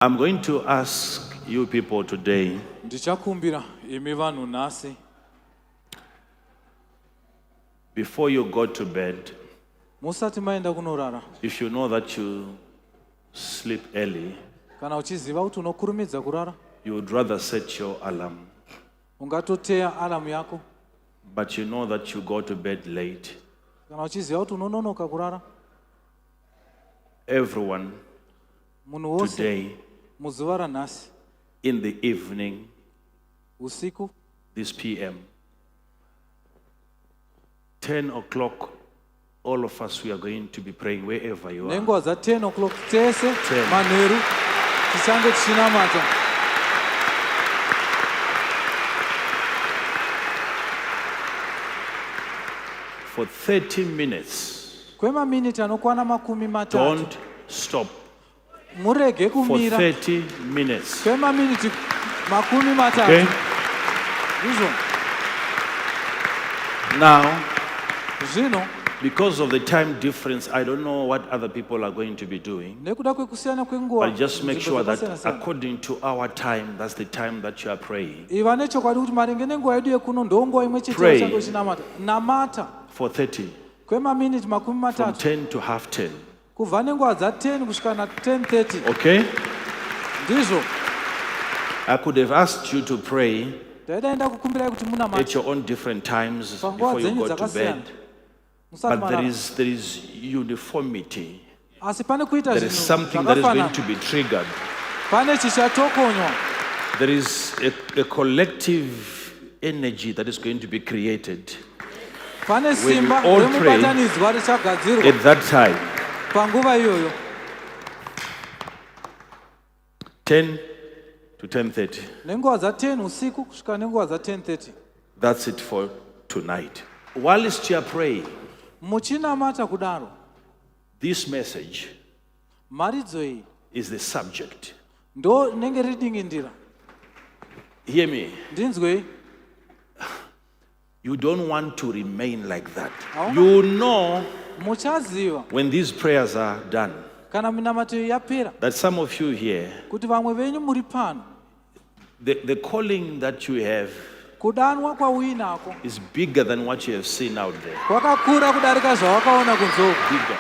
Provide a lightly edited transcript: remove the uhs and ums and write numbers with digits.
I'm going to ask you people today, before you go to bed, if you know that you sleep early, you would rather set your alarm, but you know that you go to bed late. Everyone today, in the evening, this PM, 10 o'clock, all of us, we are going to be praying wherever you are. 10 o'clock, 10. For 30 minutes, don't stop. For 30 minutes. Okay? Now, because of the time difference, I don't know what other people are going to be doing. But just make sure that according to our time, that's the time that you are praying. Pray for 30. From 10 to half 10. Okay? I could have asked you to pray at your own different times before you go to bed. But there is uniformity. There is something that is going to be triggered. There is a collective energy that is going to be created when we all pray at that time. 10 to 10:30. That's it for tonight. Whilst you are praying, this message is the subject. Hear me. You don't want to remain like that. You know when these prayers are done that some of you here, the calling that you have is bigger than what you have seen out there. Bigger.